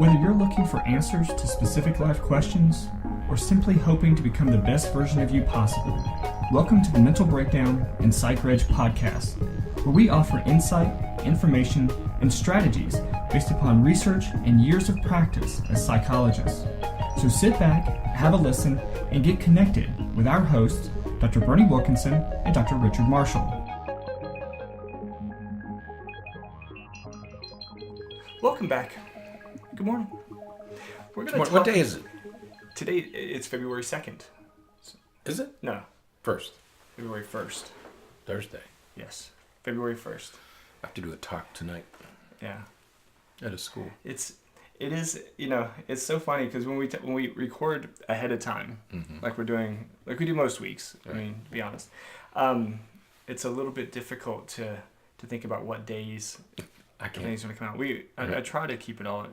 Whether you're looking for answers to specific life questions or simply hoping to become the best version of you possible, welcome to the Mental Breakdown and Psychreg podcast, where we offer insight, information, and strategies based upon research and years of practice as psychologists. So sit back, have a listen, and get connected with our hosts, Dr. Berney Wilkinson and Dr. Richard Marshall. Welcome back. Good morning. What day is it? Today, it's February 2nd. Is it? No. First. February 1st. Thursday. Yes. February 1st. I have to do a talk tonight. Yeah. At a school. It is, it's so funny because when we record ahead of time, like we do most weeks, right. I mean, to be honest, it's a little bit difficult to think about what days things are going to come out. I try to keep it all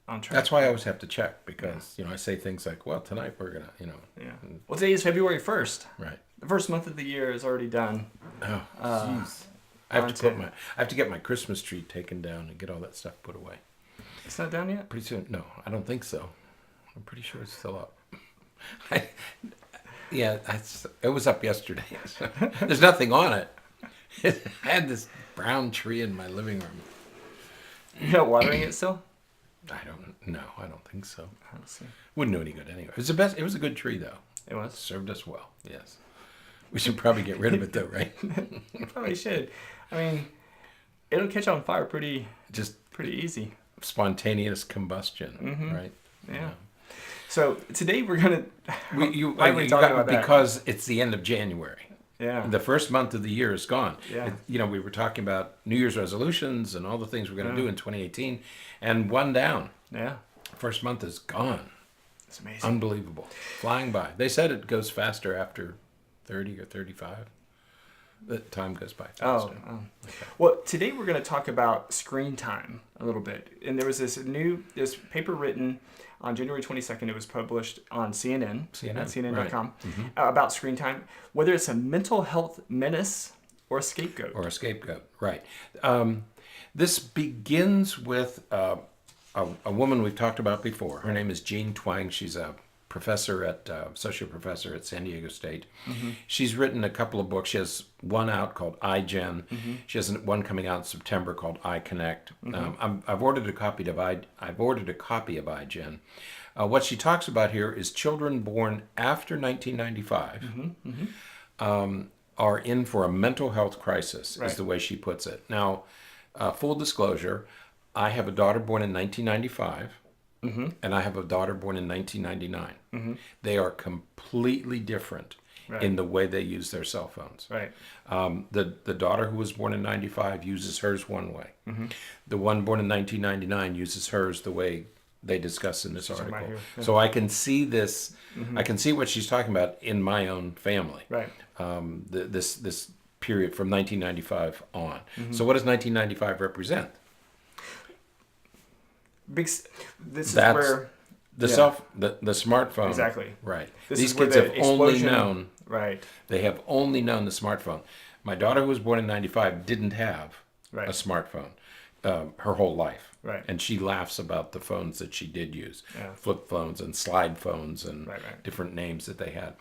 on track. That's why I always have to check because, I say things like, well, tonight we're going to, Yeah. Well, today is February 1st. Right. The first month of the year is already done. Oh, jeez. I have to get my Christmas tree taken down and get all that stuff put away. It's not done yet? Pretty soon. No, I don't think so. I'm pretty sure it's still up. It was up yesterday. There's nothing on it. I had this brown tree in my living room. You're not watering it still? I don't think so. I don't see. Wouldn't do any good anyway. It was a good tree though. It was? It served us well, yes. We should probably get rid of it though, right? Probably should. I mean, it'll catch on fire pretty easy. Spontaneous combustion, right? Yeah. So today we're gonna. Why are we talking about that? Because it's the end of January. Yeah. The first month of the year is gone. Yeah. We were talking about New Year's resolutions and all the things we're going to do in 2018, and one down. Yeah. First month is gone. It's amazing. Unbelievable. Flying by. They said it goes faster after 30 or 35. The time goes by faster. Okay. Well, today we're going to talk about screen time a little bit. And there was this paper written on January 22nd. It was published on CNN. At CNN.com, right. About screen time, whether it's a mental health menace or a scapegoat. Right. This begins with a woman we've talked about before. Her name is Jean Twenge. She's a associate professor at San Diego State. She's written a couple of books. She has one out called iGen. She has one coming out in September called iConnect. I've ordered a copy of iGen. What she talks about here is children born after 1995 are in for a mental health crisis, is the way she puts it. Now, full disclosure, I have a daughter born in 1995. And I have a daughter born in 1999. They are completely different in the way they use their cell phones. Right. The daughter who was born in 95 uses hers one way. The one born in 1999 uses hers the way they discuss in this article. Yeah. So I can see this. I can see what she's talking about in my own family. Right. This period from 1995 on. So what does 1995 represent? This is That's where the smartphone. Exactly. Right. These kids have only known. Right. They have only known the smartphone. My daughter, who was born in 95, didn't have a smartphone her whole life. Right. And she laughs about the phones that she did use, Yeah. flip phones and slide phones and different names that they had.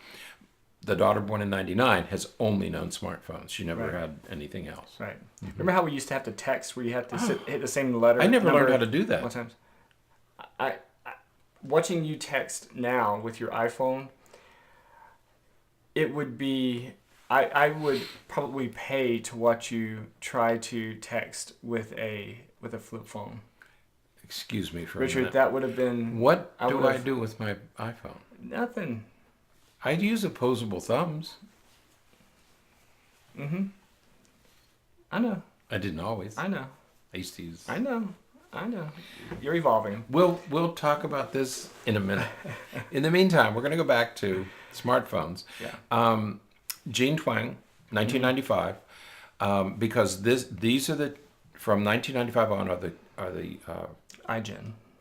The daughter born in 99 has only known smartphones. She never had anything else. Right. Remember how we used to have to text where you had to hit the same letter? I never learned how to do that. Sometimes. I watching you text now with your iPhone, it would be... I would probably pay to watch you try to text with a flip phone. Excuse me for Richard, a minute. that would have been... What do I do with my iPhone? Nothing. I'd use opposable thumbs. I know. I didn't always. I know. I used to use... I know. You're evolving. We'll talk about this in a minute. In the meantime, we're going to go back to smartphones. Yeah. Jean Twenge, 1995, because these are from 1995 on are the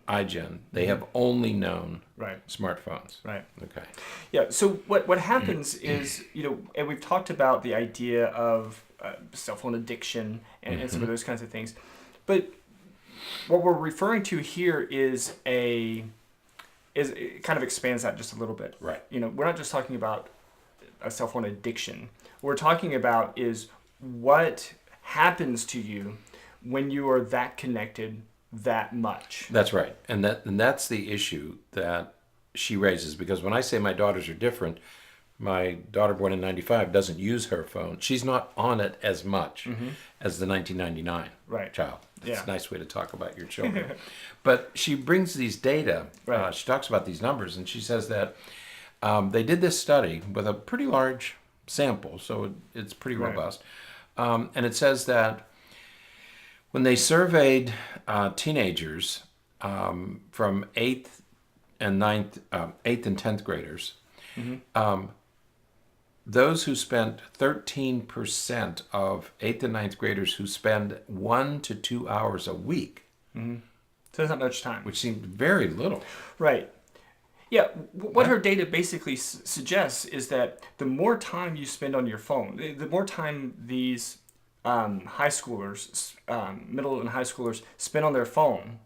iGen. They have only known smartphones. Right. Okay. Yeah. So what happens is, and we've talked about the idea of cell phone addiction and some of those kinds of things, but what we're referring to here is it kind of expands that just a little bit. Right. We're not just talking about a cell phone addiction. What we're talking about is what happens to you when you are that connected that much. That's right. And that's the issue that she raises, because when I say my daughters are different, my daughter born in 95 doesn't use her phone. She's not on it as much as the 1999 child. That's a nice way to talk about your children. But she brings these data. She talks about these numbers, and she says that they did this study with a pretty large sample, so it's pretty robust. And it says that when they surveyed teenagers from 8th and 10th graders, those who spent 13% of 8th and 9th graders who spend 1 to 2 hours a week. So that's not much time. Which seemed very little. Right. Yeah, what her data basically suggests is that the more time you spend on your phone, the more time these high schoolers, middle and high schoolers spend on their phone,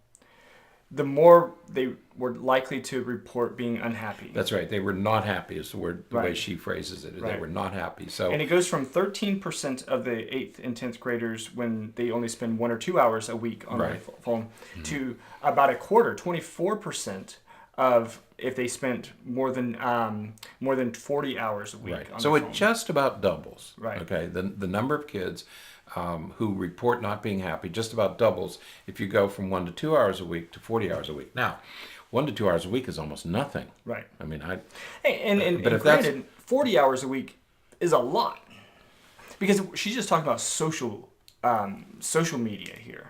the more they were likely to report being unhappy. That's right. They were not happy is the word, the way she phrases it. They were not happy. So, and it goes from 13% of the 8th and 10th graders when they only spend 1 or 2 hours a week on their phone to about a quarter, 24% of if they spent more than 40 hours a week on their phone. So it just about doubles. Right. Okay. The number of kids who report not being happy just about doubles if you go from 1 to 2 hours a week to 40 hours a week. Now, 1 to 2 hours a week is almost nothing. Right. I mean, but if granted, 40 hours a week is a lot, because she's just talking about social media here.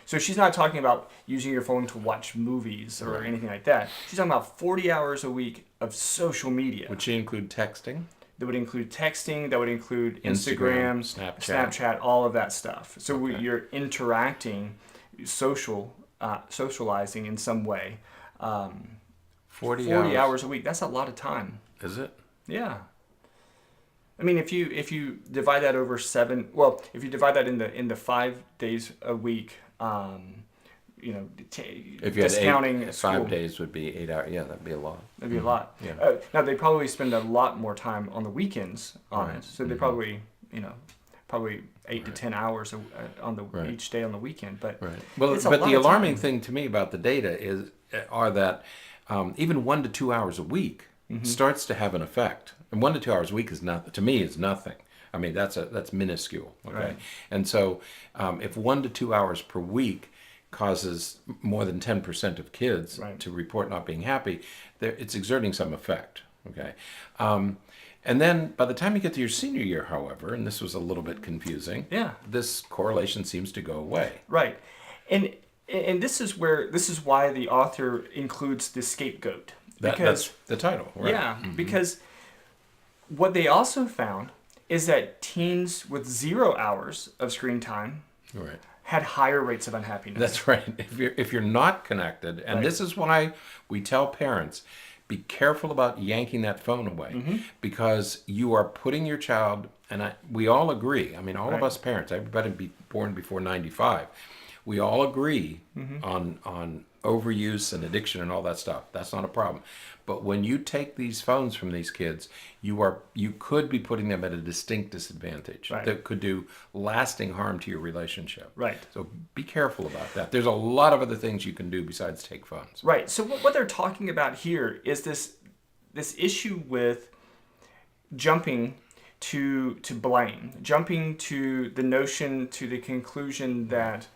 So she's not talking about using your phone to watch movies or anything like that. She's talking about 40 hours a week of social media. Would she include texting? That would include texting. That would include Instagram, Snapchat, all of that stuff. So you're interacting, socializing in some way. 40 hours a week. That's a lot of time. Is it? Yeah. I mean, if you divide that over 7, well, if you divide that in the 5 days a week, if you discounting had 5 days would be 8 hours. Yeah, that'd be a lot. That'd be a lot. Yeah. Now they probably spend a lot more time on the weekends on it, so they probably 8 to 10 hours on each day on the weekend. But well, but the alarming thing to me about the data are that even 1 to 2 hours a week starts to have an effect. And 1 to 2 hours a week is nothing. To me, is nothing. I mean, that's minuscule. Okay, right. And so if 1 to 2 hours per week causes more than 10% of kids to report not being happy, it's exerting some effect. Okay, and then by the time you get to your senior year, however, and this was a little bit confusing, this correlation seems to go away. Right, and this is why the author includes the scapegoat. That's the title. Right? Yeah, because what they also found is that teens with 0 hours of screen time had higher rates of unhappiness. That's right. If you're not connected, and this is why we tell parents, be careful about yanking that phone away, because you are putting your child, and we all agree, I mean, all of us parents, everybody born before 95, we all agree on overuse and addiction and all that stuff. That's not a problem. But when you take these phones from these kids, you could be putting them at a distinct disadvantage that could do lasting harm to your relationship. Right. So be careful about that. There's a lot of other things you can do besides take phones. Right. So what they're talking about here is this issue with jumping to blame, jumping to the notion, to the conclusion that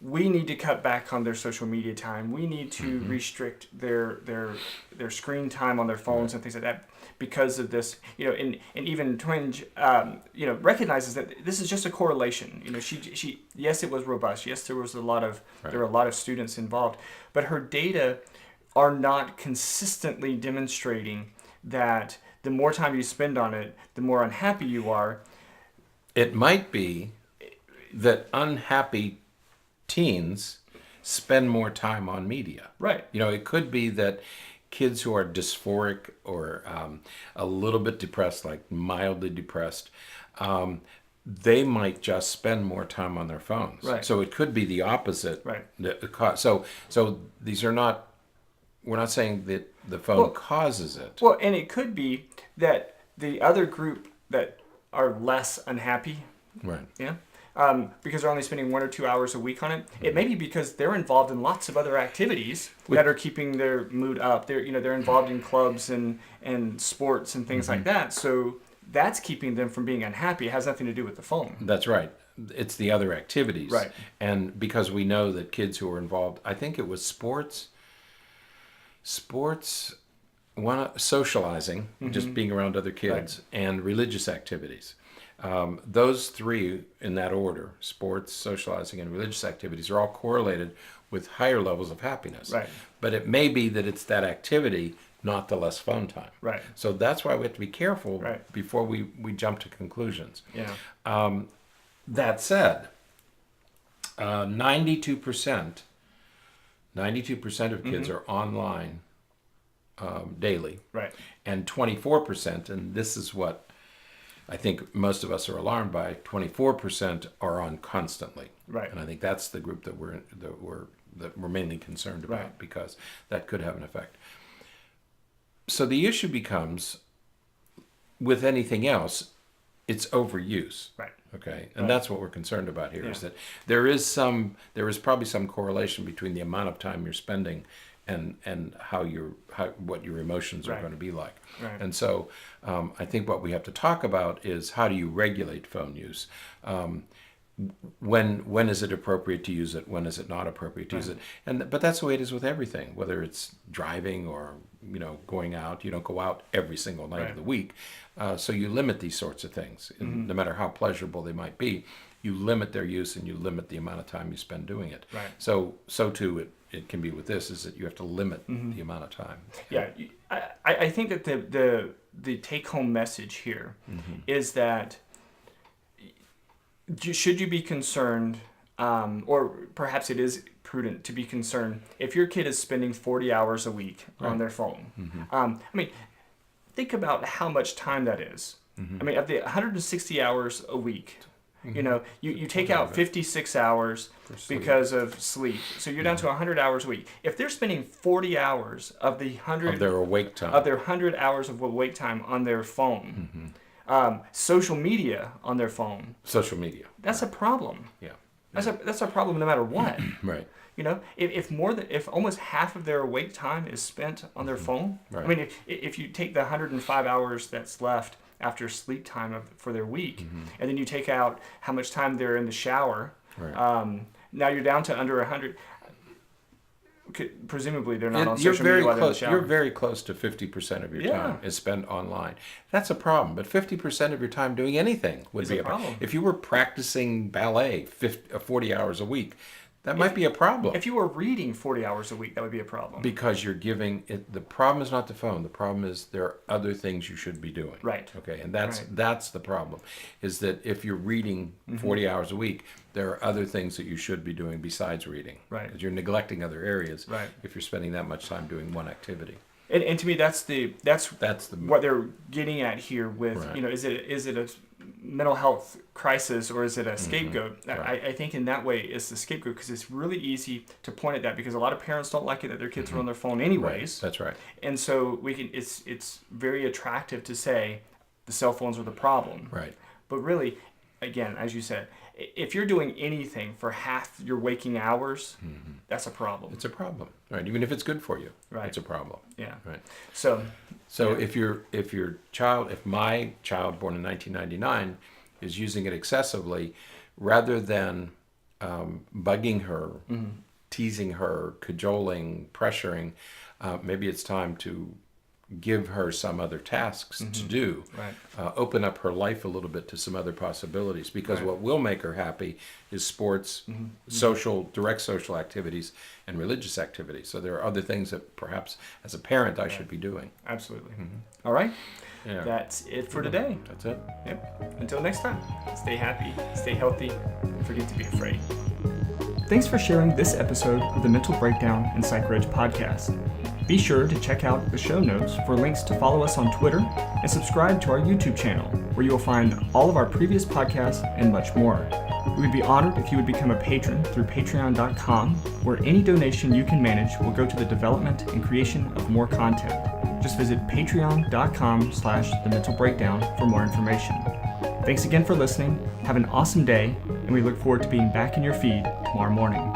we need to cut back on their social media time. We need to restrict their screen time on their phones and things like that because of this. And even Twenge, recognizes that this is just a correlation. She yes, it was robust. Yes, there were a lot of students involved, but her data are not consistently demonstrating that the more time you spend on it, the more unhappy you are. It might be that unhappy teens spend more time on media. Right. It could be that kids who are dysphoric or a little bit depressed, like mildly depressed, they might just spend more time on their phones. Right. So it could be the opposite. Right. So these are not. We're not saying that the phone causes it. Well, and it could be that the other group that are less unhappy, Right. yeah, because they're only spending 1 or 2 hours a week on it. It may be because they're involved in lots of other activities that are keeping their mood up. They're involved in clubs and sports and things like that. So that's keeping them from being unhappy. It has nothing to do with the phone. That's right. It's the other activities. Right. And because we know that kids who are involved, I think it was sports, socializing, just being around other kids, and religious activities. Those three in that order, sports, socializing, and religious activities, are all correlated with higher levels of happiness. Right. But it may be that it's that activity, not the less phone time. Right. So that's why we have to be careful Right. before we jump to conclusions. Yeah. That said, 92% of kids are online daily. Right. And 24%, and this is what I think most of us are alarmed by, 24% are on constantly. Right. And I think that's the group that we're mainly concerned about, Right. because that could have an effect. So the issue becomes, with anything else, it's overuse. Right. Okay, and that's what we're concerned about here, is that there is probably some correlation between the amount of time you're spending and what your emotions are Right. going to be like. Right. And so I think what we have to talk about is, how do you regulate phone use? When is it appropriate to use it? When is it not appropriate to use it? But that's the way it is with everything, whether it's driving or going out. You don't go out every single night of the week, so you limit these sorts of things. And no matter how pleasurable they might be, you limit their use and you limit the amount of time you spend doing it. Right. So too it can be with this, is that you have to limit the amount of time. Yeah, I think that the take-home message here is that should you be concerned, or perhaps it is prudent to be concerned, if your kid is spending 40 hours a week on their phone. I mean, think about how much time that is. I mean, of the 160 hours a week, you take out 56 hours because of sleep. So you're down to 100 hours a week. If they're spending 40 hours of the 100 Of their awake time. of their 100 hours of awake time on their phone, social media on their phone, Social media. that's a problem. Yeah. That's a problem no matter what. Right. If almost half of their awake time is spent on their phone, Right. I mean, if you take the 105 hours that's left after sleep time for their week, and then you take out how much time they're in the shower, Right. now you're down to under 100. Presumably they're not on You're social media very while they're in the close. shower. You're very close to 50% of your time is spent online. That's a problem. But 50% of your time doing anything would be a problem. If you were practicing ballet 40 hours a week, that might be a problem. If you were reading 40 hours a week, that would be a problem. Because you're giving it. The problem is not the phone. The problem is there are other things you should be doing. Right. Okay. And that's the problem. Is that if you're reading 40 hours a week, there are other things that you should be doing besides reading. Right. Because you're neglecting other areas. Right. If you're spending that much time doing one activity. And to me, that's what they're getting at here with, Right. is it a mental health crisis or is it a scapegoat? Right. I think in that way it's the scapegoat, because it's really easy to point at that, because a lot of parents don't like it that their kids are on their phone anyways. Right. That's right. And so it's very attractive to say the cell phones are the problem. Right. But really, again, as you said, if you're doing anything for half your waking hours, that's a problem. It's a problem, right? Even if it's good for you, Right. it's a problem. Yeah. Right. So if my child born in 1999 is using it excessively, rather than bugging her, teasing her, cajoling, pressuring, maybe it's time to give her some other tasks to do. Right. Open up her life a little bit to some other possibilities, because what will make her happy is sports, direct social activities, and religious activities. So there are other things that perhaps as a parent I should be doing. Absolutely. All right. Yeah. That's it for today. That's it. Yep. Until next time, stay happy, stay healthy, and forget to be afraid. Thanks for sharing this episode of the Mental Breakdown and Psychreg podcast. Be sure to check out the show notes for links to follow us on Twitter and subscribe to our YouTube channel, where you will find all of our previous podcasts and much more. We would be honored if you would become a patron through patreon.com, where any donation you can manage will go to the development and creation of more content. Just visit patreon.com/thementalbreakdown for more information. Thanks again for listening. Have an awesome day, and we look forward to being back in your feed tomorrow morning.